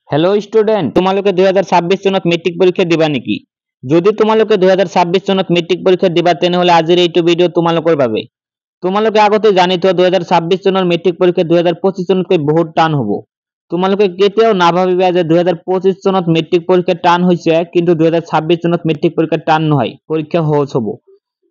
hello student तुम्हारे 2026 चनत metric परीक्षा दिबा नेकी যদি তোমালোকে 2026 চনত মেট্রিক পরীক্ষা দিবা তেনেহলে আজিৰ এইটো ভিডিও তোমালোকৰ বাবে তোমালোকে আগতে জানি থোৱা 2026 চনৰ মেট্ৰিক পৰীক্ষা 2025 চনতকৈ বহুত টান হ'ব তোমালোকে কেতিয়াও নাভাবিবা যে 2025 চনত মেট্ৰিক পৰীক্ষা টান হৈছে কিন্তু 2026 চনত মেট্ৰিক পৰীক্ষা টান নহয় পৰীক্ষা সহজ হ'ব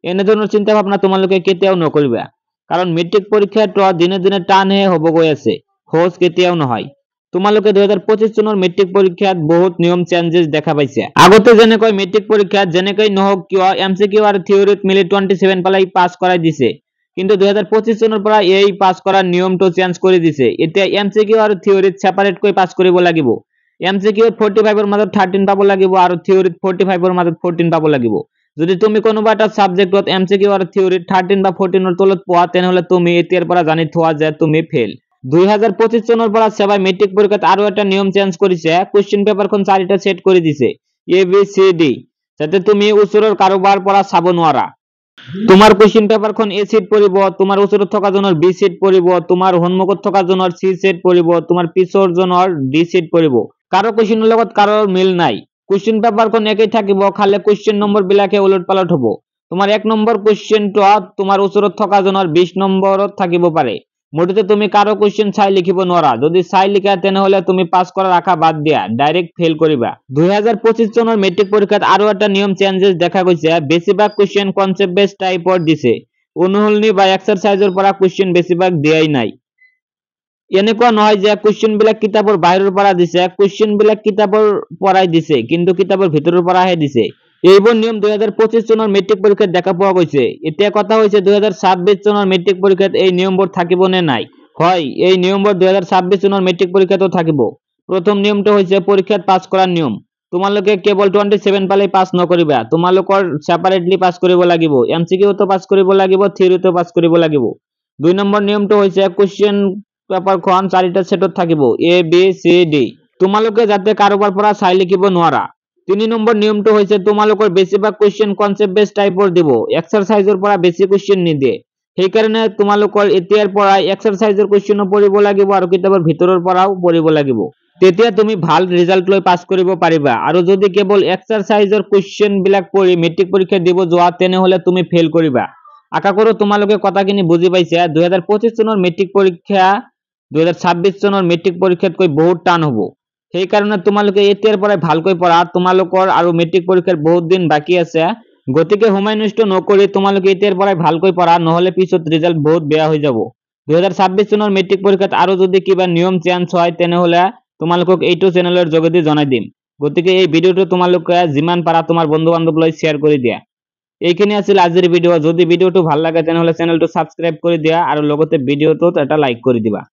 এনে ধৰণৰ চিন্তা ভাৱনা তোমালোকে কেতিয়াও নকৰিবা কাৰণ মেট্ৰিক পৰীক্ষাটো দিনে দিনে টানহে হ'ব গৈ আছে সহজ কেতিয়াও নহয় তোমালোকে 2025 চনৰ মেট্ৰিক পৰীক্ষাত বহুত নিয়ম চেঞ্জেস দেখা পাইছে আগতে যেনেকৈ মেট্ৰিক পৰীক্ষাত যেনেকৈ নহওক কিয় এমসিকিউ আৰু থিওৰিত মিলি 27 পালাই পাস কৰাই দিছে কিন্তু 2025 চনৰ পৰা এই পাস কৰাৰ নিয়মটো চেঞ্জ কৰি দিছে এতিয়া এমসিকিউ আৰু থিওৰিত সেপাৰেট কৈ পাস কৰিব লাগিব এমসিকিউ 45 ৰ মাজত 13 পাব লাগিব আৰু থিওৰিত 45 ৰ মাজত 14 পাব লাগিব যদি তুমি কোনোবা এটা সাবজেক্টত এমসিকিউ আৰু থিওৰিত 13 বা 14 ৰ তলত পোৱা তেনেহলে তুমি এতিয়াৰ পৰা জানি থোৱা যে তুমি ফেল 2025 চনৰ পৰা সবাই মেট্ৰিক পৰীক্ষাত আৰু এটা নিয়ম চেঞ্জ কৰিছে কোশ্চেন পেপাৰখন চাৰিটা সেট কৰি দিছে এ বি সি ডি যাতে তুমি ওচৰৰ কাৰোবাৰ পৰা চাব নোৱাৰা তোমাৰ কোশ্চেন পেপাৰখন এ সেট পৰিব তোমাৰ ওচৰত থকা জনৰ বি সেট পৰিব তোমাৰ সন্মুখত থকা জনৰ সি সেট পৰিব তোমাৰ পিছৰ জনৰ ডি সেট পৰিব কাৰো কোশ্চেনৰ লগত কাৰো মিল নাই কোশ্চেন পেপাৰখন একেই থাকিব খালি কোশ্চেন নম্বৰ বিলাকে উলট পালট হ'ব তোমাৰ 1 নম্বৰ কোশ্চেনটো তোমাৰ ওচৰত থকা জনৰ 20 নম্বৰত থাকিব পাৰে মোটেতে তুমি কাৰো কোশ্চেন চাই লিখিব নোৱাৰা যদি চাই লিখা তেনেহলে তুমি পাস কৰাৰ আশা বাদ দিয়া ডাইৰেক্ট ফেল কৰিবা 2025 চনৰ মেট্ৰিক পৰীক্ষাত আৰু এটা নিয়ম চেঞ্জেস দেখা গৈছে বেছিভাগ কোশ্চেন কনসেপ্ট বেস টাইপৰ দিছে অনুহলনি বা এক্সাৰসাইজৰ পৰা কোশ্চেন বেছিভাগ দিয়াই নাই এনেকুৱা নহয় যে কোশ্চেন বিলাক কিতাপৰ বাহিৰৰ পৰা দিছে কোশ্চেন বিলাক কিতাপৰ পৰাই দিছে কিন্তু কিতাপৰ ভিতৰৰ পৰাহে দিছে এইবোৰ নিয়ম 2025 চনৰ মেট্ৰিক পৰীক্ষাত দেখা পোৱা গৈছে এতিয়া কথা হৈছে 2026 চনৰ মেট্ৰিক পৰীক্ষাত এই নিয়মবোৰ থাকিব নে নাই হয় এই নিয়মবোৰ 2026 চনৰ মেট্ৰিক পৰীক্ষাতো থাকিব প্ৰথম নিয়মটো হৈছে পৰীক্ষাত পাস কৰাৰ নিয়ম তোমালোকে কেৱল 27 পালে পাস নকৰিবা তোমালোকৰ সেপাৰেটলি পাস কৰিব লাগিব এমসিকিউটো পাস কৰিব লাগিব থিওৰিটো পাস কৰিব লাগিব দুই নম্বৰ নিয়মটো হৈছে কোশ্চেন পেপাৰখন চাৰিটা সেটত থাকিব এ বি সি ডি তোমালোকে যাতে কাৰোবাৰ পৰা চাই লিখিব নোৱাৰা 3 নম্বৰ নিয়মটো হৈছে তোমালোকৰ বেছিভাগ কোশ্চেন কনসেপ্ট বেস টাইপৰ দিব এক্সাৰসাইজৰ পৰা বেছি কোশ্চেন নিদিয়ে সেই কাৰণে তোমালোকৰ এতিয়াৰ পৰা এক্সাৰসাইজৰ কোশ্চেনো পঢ়িব লাগিব আৰু কিতাপৰ ভিতৰৰ পৰাও পঢ়িব লাগিব তেতিয়া তুমি ভাল ৰিজাল্ট লৈ পাস কৰিব পাৰিবা আৰু যদি কেৱল এক্সাৰসাইজৰ কোশ্চেন বিলাক পঢ়ি মেট্ৰিক পৰীক্ষা দিব যোৱা তেনেহলে তুমি ফেল কৰিবা আশা কৰো তোমালোকে কথাখিনি বুজি পাইছা 2025 চনৰ মেট্ৰিক পৰীক্ষা 2026 চনৰ মেট্ৰিক পৰীক্ষাতকৈ বহুত টান হ'ব সেই কাৰণে তোমালোকে এতিয়াৰ পৰা ভালকৈ পঢ়া তোমালোকৰ আৰু মেট্ৰিক পৰীক্ষাৰ বহুত দিন বাকি আছে গতিকে সময় নষ্ট নকৰি তোমালোকে এতিয়াৰ পৰা ভালকৈ পঢ়া নহলে পিছত ৰিজাল্ট বহুত বেয়া হৈ যাব 2026 চনৰ মেট্ৰিক পৰীক্ষাত আৰু যদি কিবা নিয়ম চেঞ্জ হয় তেনেহলে তোমালোকক এইটো চেনেলৰ যোগেদি জনাই দিম গতিকে এই ভিডিওটো তোমালোকে যিমান পাৰা তোমাৰ বন্ধু বান্ধৱলৈ শেয়াৰ কৰি দিয়া এইখিনি আছিল আজিৰ ভিডিও যদি ভিডিওটো ভাল লাগে তেনেহলে চেনেলটো সাবস্ক্ৰাইব কৰি দিয়া আৰু লগতে ভিডিওটোত এটা লাইক কৰি দিবা